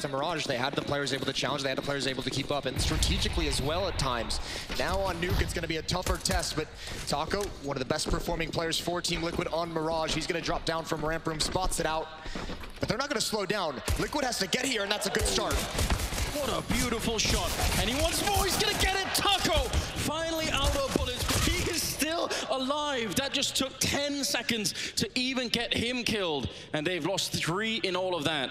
To Mirage, they had the players able to challenge, they had the players able to keep up, and strategically as well at times. Now on Nuke, it's going to be a tougher test, but Taco, one of the best performing players for Team Liquid on Mirage, he's going to drop down from ramp room, spots it out, but they're not going to slow down. Liquid has to get here, and that's a good start. What a beautiful shot, and he wants more, he's going to get it. Taco finally out of bullets, but he is still alive. That just took 10 seconds to even get him killed, and they've lost 3 in all of that.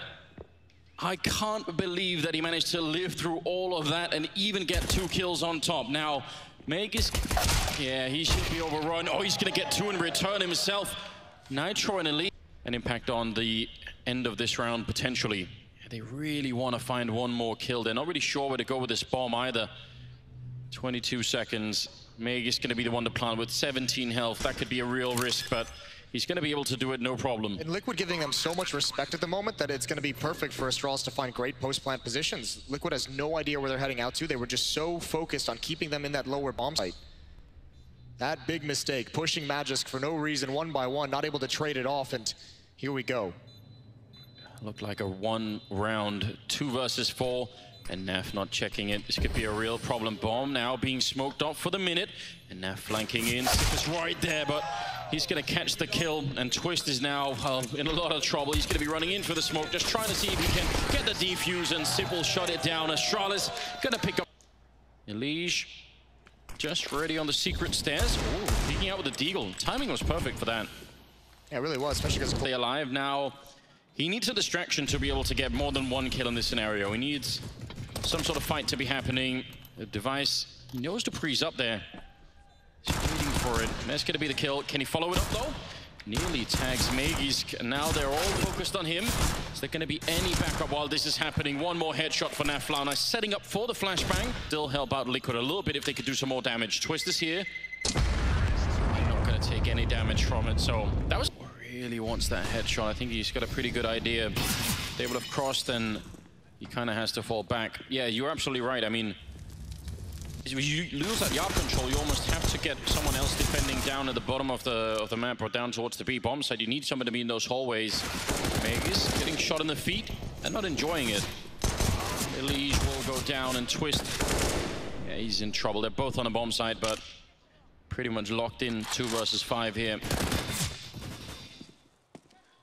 I can't believe that he managed to live through all of that and even get 2 kills on top. Now, Meg is... yeah, he should be overrun. Oh, he's going to get 2 in return himself. Nitro and Elite. An impact on the end of this round, potentially. They really want to find one more kill. They're not really sure where to go with this bomb either. 22 seconds. Meg is going to be the one to plant with 17 health. That could be a real risk, but he's going to be able to do it, no problem. And Liquid giving them so much respect at the moment that it's going to be perfect for Astralis to find great post-plant positions. Liquid has no idea where they're heading out to. They were just so focused on keeping them in that lower bomb site. That big mistake, pushing Magisk for no reason, 1 by 1, not able to trade it off, and here we go. Looked like a 1 round, 2 versus 4. And Naf not checking it. This could be a real problem. Bomb now being smoked off for the minute. And Naf flanking in. Sip is right there, but he's going to catch the kill. And Twist is now in a lot of trouble. He's going to be running in for the smoke, just trying to see if he can get the defuse, and Sip will shut it down. Astralis going to pick up. Elige just ready on the secret stairs. Ooh, peeking out with the deagle. Timing was perfect for that. Yeah, it really was, especially because... Stay alive now. He needs a distraction to be able to get more than 1 kill in this scenario. He needs some sort of fight to be happening. The device, he knows Dupree's up there. He's waiting for it. That's going to be the kill. Can he follow it up though? Nearly tags Magisk, and now they're all focused on him. Is there going to be any backup while this is happening? One more headshot for Naflauna, setting up for the flashbang. Still help out Liquid a little bit if they could do some more damage. Twist is here. They're not going to take any damage from it, so that was... Really wants that headshot. I think he's got a pretty good idea. If they would have crossed, then he kind of has to fall back. Yeah, you're absolutely right. I mean, if you lose that yard control, you almost have to get someone else defending down at the bottom of the map or down towards the B bomb side. You need someone to be in those hallways. Megis getting shot in the feet and not enjoying it. Elige will go down, and Twist, yeah, he's in trouble. They're both on the bomb side, but pretty much locked in 2 versus 5 here.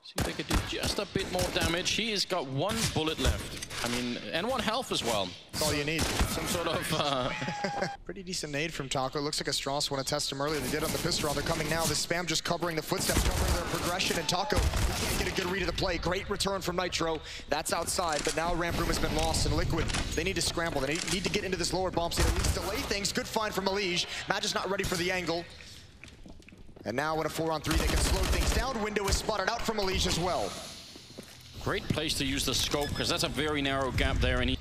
See if they could do just a bit more damage. He has got 1 bullet left. I mean, and 1 health as well. That's all you need. Some sort of... Pretty decent nade from Taco. Looks like Astralis want to test him earlier. They did on the pistol. They're coming now. The spam just covering the footsteps, covering their progression. And Taco can't get a good read of the play. Great return from Nitro. That's outside, but now ramp room has been lost. And Liquid, they need to scramble. They need to get into this lower bomb site, at least delay things. Good find from Elige. Magisk not ready for the angle. And now in a 4-on-3, they can slow things down. Window is spotted out from Elige as well. Great place to use the scope, because that's a very narrow gap there, and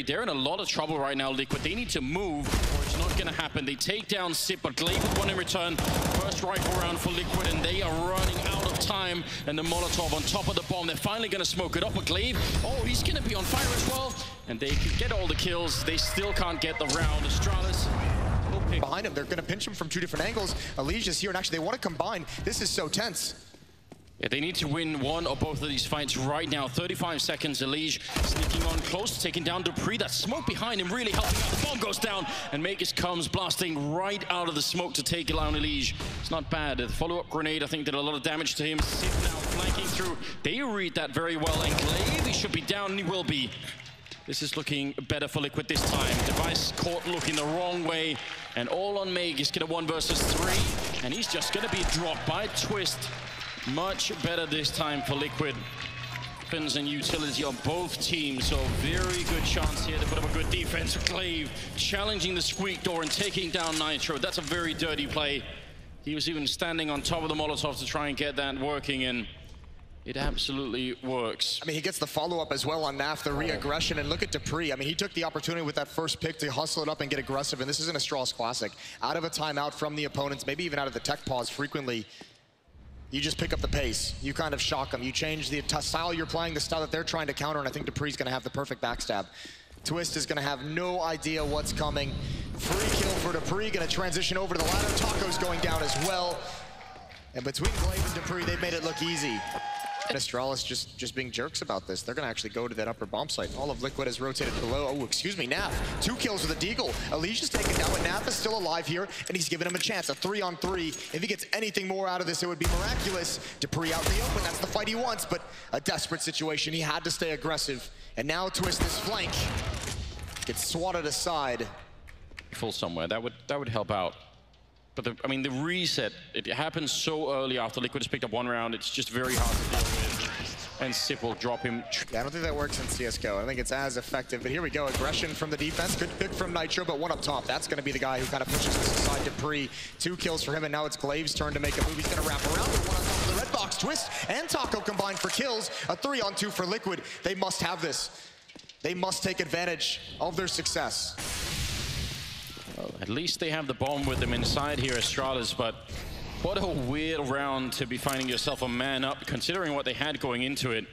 they're in a lot of trouble right now, Liquid. They need to move, or it's not going to happen. They take down Sip, but Glaive with 1 in return. First rifle round for Liquid, and they are running out of time. And the Molotov on top of the bomb, they're finally going to smoke it up with Glaive. Oh, he's going to be on fire as well. And they can get all the kills. They still can't get the round. Astralis behind him. They're going to pinch him from 2 different angles. Elige is here, and actually they want to combine. This is so tense. Yeah, they need to win 1 or both of these fights right now. 35 seconds, Elige sneaking on close, taking down Dupree. That smoke behind him really helping out. The bomb goes down, and Magisk comes blasting right out of the smoke to take down Elige. It's not bad. The follow-up grenade, I think, did a lot of damage to him. Sip now flanking through. They read that very well, and Glaive, he should be down, and he will be. This is looking better for Liquid this time. Device caught looking the wrong way, and all on Magisk in a 1 versus 3, and he's just going to be dropped by Twist. Much better this time for Liquid. Weapons and utility on both teams, so very good chance here to put up a good defense. Glaive challenging the squeak door and taking down Nitro. That's a very dirty play. He was even standing on top of the Molotov to try and get that working, and it absolutely works. I mean, he gets the follow-up as well on Naf, the re-aggression, and look at Dupree. I mean, he took the opportunity with that first pick to hustle it up and get aggressive, and this is an Astralis classic. Out of a timeout from the opponents, maybe even out of the tech pause frequently, you just pick up the pace. You kind of shock them. You change the style you're playing, the style that they're trying to counter, and I think Dupree's going to have the perfect backstab. Twist is going to have no idea what's coming. Free kill for Dupree, going to transition over to the ladder. Taco's going down as well. And between Glaive and Dupree, they've made it look easy. Astralis just being jerks about this. They're going to actually go to that upper bomb site. All of Liquid has rotated below. Oh, excuse me, Naf. 2 kills with a deagle. Alicia's taken down, but Naf is still alive here, and he's giving him a chance. A 3-on-3. If he gets anything more out of this, it would be miraculous. dupreeh out in the open. That's the fight he wants, but a desperate situation. He had to stay aggressive. And now Twist this flank. Gets swatted aside. Full somewhere. That would help out. But the reset, it happens so early after Liquid has picked up 1 round. It's just very hard to deal with. And Sip will drop him. Yeah, I don't think that works in CSGO. I think it's as effective. But here we go. Aggression from the defense. Good pick from Nitro, but 1 up top. That's going to be the guy who kind of pushes this aside. dupreeh, 2 kills for him, and now it's Glaive's turn to make a move. He's going to wrap around with 1 on top of the red box. Twist and Taco combined for kills. A 3-on-2 for Liquid. They must have this. They must take advantage of their success. Well, at least they have the bomb with them inside here, Astralis, but what a weird round to be finding yourself a man up, considering what they had going into it.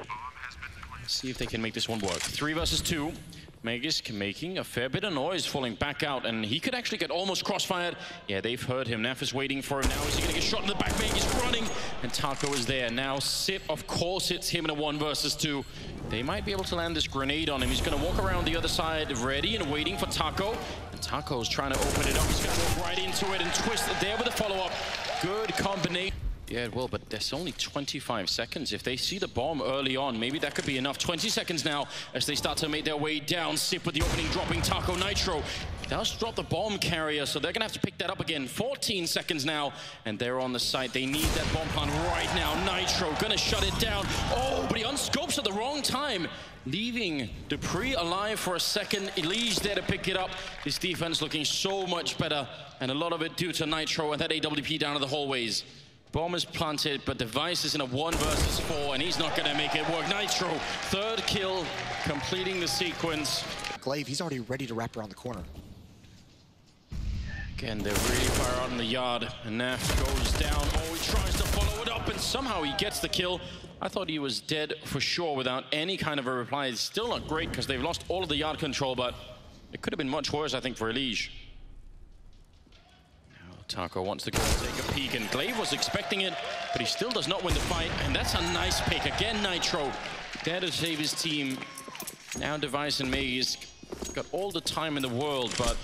Let's see if they can make this one work. 3 versus 2. Magisk making a fair bit of noise, falling back out, and he could actually get almost crossfired. Yeah, they've heard him. Naf is waiting for him now. Is he going to get shot in the back? Magisk running, and Taco is there. Now Sip, of course, hits him in a 1 versus 2. They might be able to land this grenade on him. He's going to walk around the other side, ready and waiting for Taco. And Taco's trying to open it up. He's going to walk right into it and Twist there with a follow-up. Good combination. Yeah, it will, but there's only 25 seconds. If they see the bomb early on, maybe that could be enough. 20 seconds now as they start to make their way down. Sip with the opening, dropping Taco. Nitro does drop the bomb carrier, so they're going to have to pick that up again. 14 seconds now, and they're on the site. They need that bomb plant right now. Nitro going to shut it down. Oh, but he unscopes at the wrong time, leaving dupreeh alive for a second. Elige there to pick it up. His defense looking so much better, and a lot of it due to Nitro and that AWP down to the hallways. Bomb is planted, but Device is in a 1 versus 4, and he's not going to make it work. Nitro, 3rd kill, completing the sequence. Glaive, he's already ready to wrap around the corner. Again, they're really far out in the yard, and Naf goes down. Oh, he tries to follow it up, and somehow he gets the kill. I thought he was dead for sure without any kind of a reply. It's still not great because they've lost all of the yard control, but it could have been much worse, I think, for Elige. Taco wants to go and take a peek, and Glaive was expecting it, but he still does not win the fight, and that's a nice pick. Again, Nitro there to save his team. Now Device and Magisk got all the time in the world, but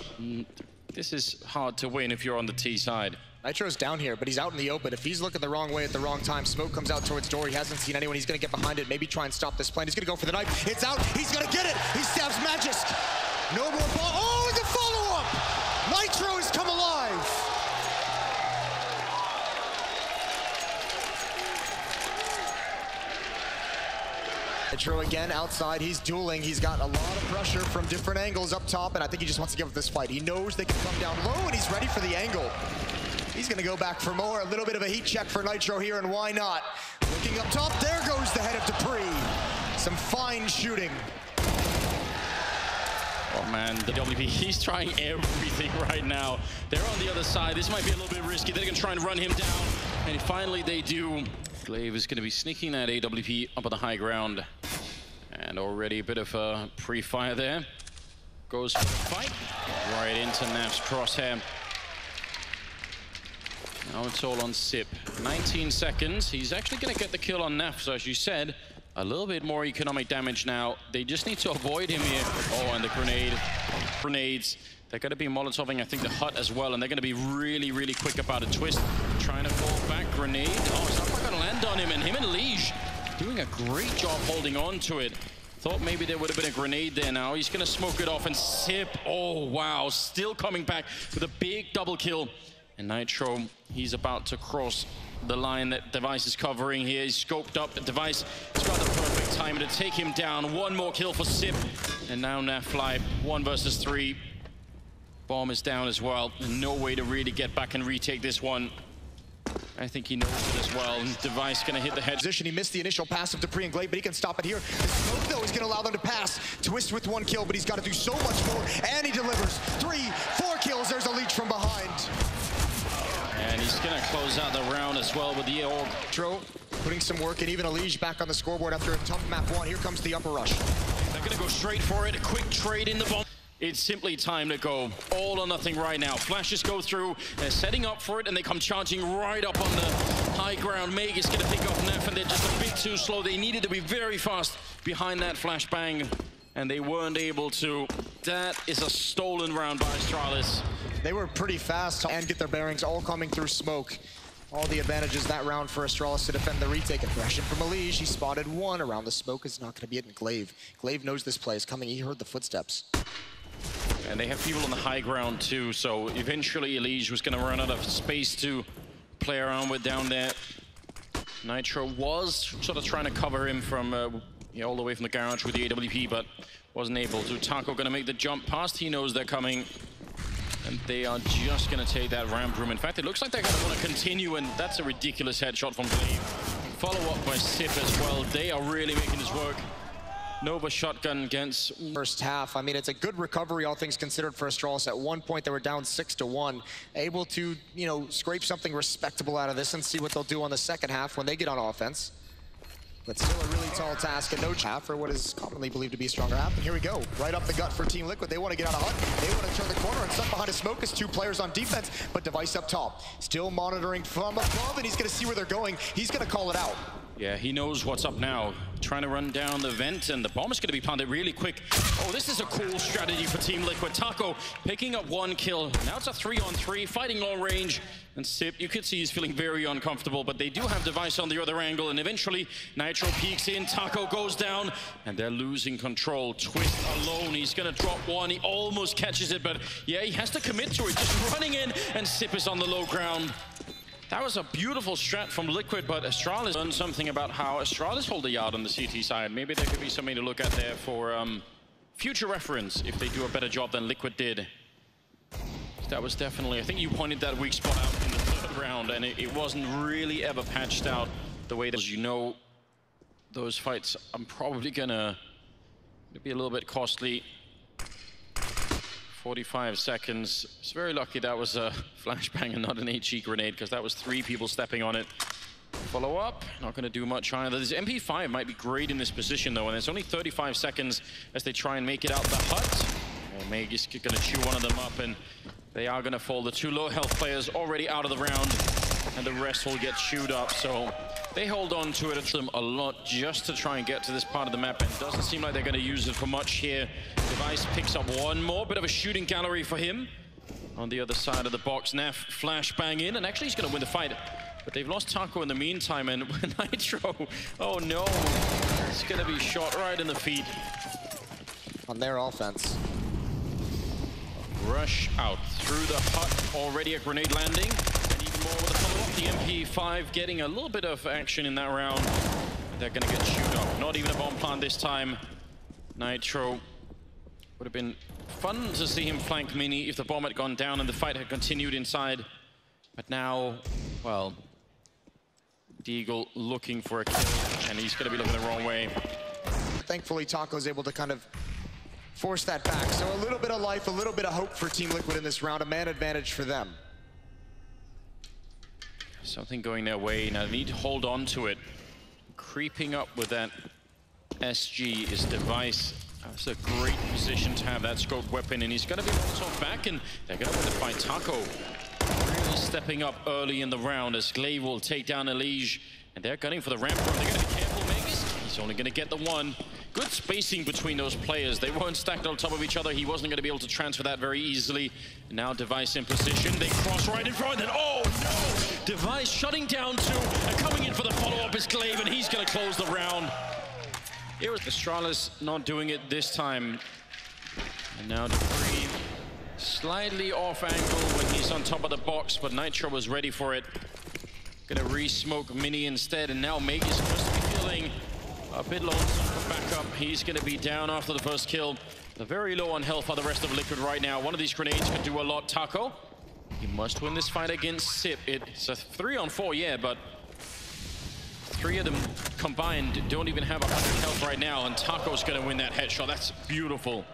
this is hard to win if you're on the T side. Nitro's down here, but he's out in the open. If he's looking the wrong way at the wrong time, smoke comes out towards door. He hasn't seen anyone. He's going to get behind it, maybe try and stop this plan. He's going to go for the knife. It's out. He's going to get it. He stabs Magisk. No more ball. Oh, the follow-up. Nitro has come alive. Nitro again outside, he's dueling. He's got a lot of pressure from different angles up top, and I think he just wants to give up this fight. He knows they can come down low, and he's ready for the angle. He's gonna go back for more. A little bit of a heat check for Nitro here, and why not? Looking up top, there goes the head of dupreeh. Some fine shooting. Oh man, the WP, he's trying everything right now. They're on the other side. This might be a little bit risky. They're gonna try and run him down, and finally they do. Glaive is going to be sneaking that AWP up on the high ground. And already a bit of a pre-fire there. Goes for the fight. Right into Naf's crosshair. Now it's all on Sip. 19 seconds. He's actually going to get the kill on Naf, so as you said, a little bit more economic damage now. They just need to avoid him here. Oh, and the grenades. They're going to be Molotoving, I think, the hut as well, and they're going to be really, really quick about a Twist. Trying to fall back, grenade. Oh, it's not quite going to land on him, and Elige doing a great job holding on to it. Thought maybe there would have been a grenade there now. He's going to smoke it off, and Sip, oh, wow, still coming back with a big double kill. And Nitro, he's about to cross the line that Device is covering here. He's scoped up. The Device has got the perfect time to take him down. 1 more kill for Sip, and now Nafly, 1 versus 3. Bomb is down as well, and no way to really get back and retake this one. I think he knows it as well. And Device gonna hit the head. Position, he missed the initial pass of dupreeh and Glaive, but he can stop it here. The smoke, though, is gonna allow them to pass. Twist with 1 kill, but he's got to do so much more, and he delivers. 3, 4 kills. There's a leech from behind. And he's gonna close out the round as well with the AOG. Nitro putting some work, and even Elige back on the scoreboard after a tough map 1. Here comes the upper rush. They're gonna go straight for it. A quick trade in the bomb. It's simply time to go all or nothing right now. Flashes go through, they're setting up for it, and they come charging right up on the high ground. Meg is going to pick off Neff, and they're just a bit too slow. They needed to be very fast behind that flashbang, and they weren't able to. That is a stolen round by Astralis. They were pretty fast and get their bearings, all coming through smoke. All the advantages that round for Astralis to defend the retake. Aggression from Elige. He spotted one around the smoke. It's not going to be it in Glaive. Glaive knows this play is coming. He heard the footsteps. And they have people on the high ground too, so eventually Elige was going to run out of space to play around with down there. Nitro was sort of trying to cover him from all the way from the garage with the AWP, but wasn't able to. Taco going to make the jump past. He knows they're coming. And they are just going to take that ramp room. In fact, it looks like they're going to want to continue, and that's a ridiculous headshot from Glaive. Follow up by Sip as well. They are really making this work. Nova shotgun against first half. I mean, it's a good recovery, all things considered, for Astralis. At one point, they were down 6-1, able to, scrape something respectable out of this and see what they'll do on the second half when they get on offense. But still a really tall task and no half for what is commonly believed to be a stronger half. And here we go, right up the gut for Team Liquid. They want to get out of HUD. They want to turn the corner, and stuck behind a smoke is two players on defense, but Device up top. Still monitoring from above, and he's going to see where they're going. He's going to call it out. Yeah, he knows what's up now. Trying to run down the vent, and the bomb is going to be planted really quick. Oh, this is a cool strategy for Team Liquid. Taco picking up one kill. Now it's a 3-on-3, fighting long range. And Sip, you could see he's feeling very uncomfortable, but they do have Device on the other angle, and eventually Nitro peeks in, Taco goes down, and they're losing control. Twist alone, he's going to drop one. He almost catches it, but yeah, he has to commit to it. Just running in, and Sip is on the low ground. That was a beautiful strat from Liquid, but Astralis learned something about how Astralis hold the yard on the CT side. Maybe there could be something to look at there for future reference if they do a better job than Liquid did. That was definitely, I think you pointed that weak spot out in the third round, and it wasn't really ever patched out the way that, those fights are probably gonna be a little bit costly. 45 seconds. It's very lucky that was a flashbang and not an HE grenade, because that was 3 people stepping on it. Follow up, not going to do much either. This MP5 might be great in this position though, and it's only 35 seconds as they try and make it out the hut. Oh, Meg is going to chew one of them up, and they are going to fall. The 2 low health players already out of the round, and the rest will get chewed up. So they hold on to it a lot just to try and get to this part of the map. It doesn't seem like they're going to use it for much here. Device picks up one more, bit of a shooting gallery for him. On the other side of the box, Neff flashbang in, and actually he's going to win the fight. But they've lost Taco in the meantime, and Nitro, oh no, it's going to be shot right in the feet. On their offense. Rush out through the hut, already a grenade landing, and even more with a follow-up. The MP5 getting a little bit of action in that round. They're going to get chewed up. Not even a bomb plant this time. Nitro, would have been fun to see him flank Mini if the bomb had gone down and the fight had continued inside. But now, well, Deagle looking for a kill, and he's going to be looking the wrong way. Thankfully, Taco's able to kind of force that back. So a little bit of life, a little bit of hope for Team Liquid in this round. A man advantage for them. Something going their way. Now they need to hold on to it. Creeping up with that SG is Device. That's a great position to have that scoped weapon, and he's going to be Molotov back, and they're going to win the fight. Taco really stepping up early in the round as Glaive will take down Elige, and they're gunning for the ramp. They're going to be careful, Magus. He's only going to get the one. Good spacing between those players. They weren't stacked on top of each other. He wasn't going to be able to transfer that very easily. And now Device in position. They cross right in front, and oh no! Device shutting down 2, and coming in for the follow-up is Glaive, and he's going to close the round. Here was Astralis not doing it this time. And now Dupree slightly off angle when he's on top of the box, but Nitro was ready for it. Gonna re-smoke Mini instead, and now Meg is supposed to be feeling a bit low for backup. He's gonna be down after the first kill. They're very low on health for the rest of Liquid right now. One of these grenades could do a lot. Taco, he must win this fight against Sip. It's a 3-on-4, yeah, but 3 of them combined don't even have 100 health right now, and Taco's gonna win that headshot. That's beautiful.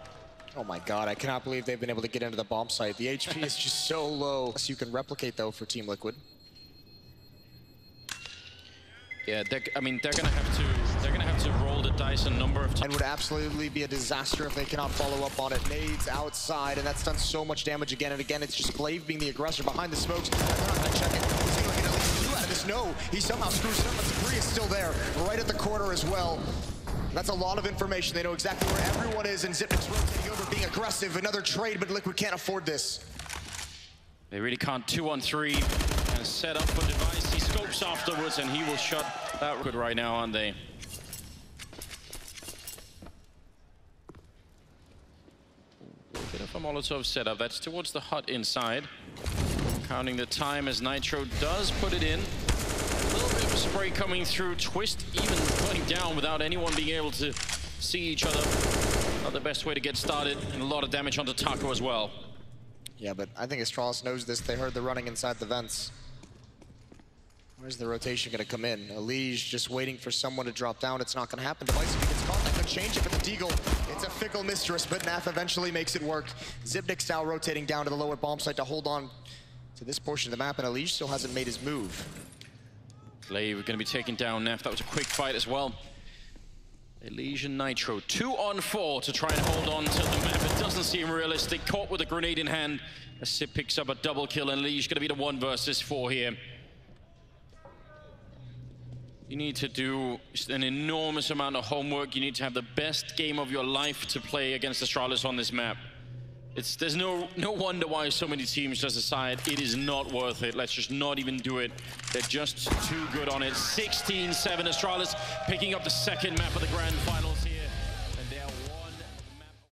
Oh my god, I cannot believe they've been able to get into the bomb site. The HP is just so low. So you can replicate though for Team Liquid. Yeah, they're gonna have to roll the dice a number of times. And would absolutely be a disaster if they cannot follow up on it. Nades outside, and that's done so much damage again and again. It's just Glaive being the aggressor behind the smokes. They're not gonna check it. He's gonna get at least 2 out of this snow. He somehow screws it up, but Debris is still there, right at the corner as well. That's a lot of information. They know exactly where everyone is, and Zipnik's rotating over, being aggressive. Another trade, but Liquid can't afford this. They really can't 2-on-3 and set up for Device. He scopes afterwards, and he will shut that good right now, aren't they? A bit of a Molotov setup. That's towards the hut inside. Counting the time as Nitro does put it in. A little bit of a spray coming through. Twist even going down without anyone being able to see each other. Not the best way to get started. And a lot of damage onto Taco as well. Yeah, but I think Astralis knows this. They heard the running inside the vents. Where's the rotation going to come in? Elige just waiting for someone to drop down. It's not going to happen. Device, if he gets caught, that could change it. But the Deagle, it's a fickle mistress, but Naf eventually makes it work. Zipnik now rotating down to the lower bomb site to hold on to this portion of the map, and Elige still hasn't made his move. Glaive going to be taking down Naf. That was a quick fight as well. Elige and Nitro, 2-on-4 to try and hold on to the map. It doesn't seem realistic. Caught with a grenade in hand. As Sip picks up a double kill, and Elige going to be the 1 versus 4 here. You need to do an enormous amount of homework. You need to have the best game of your life to play against Astralis on this map. There's no wonder why so many teams just decide it is not worth it. Let's just not even do it. They're just too good on it. 16-7 Astralis picking up the second map of the grand finals.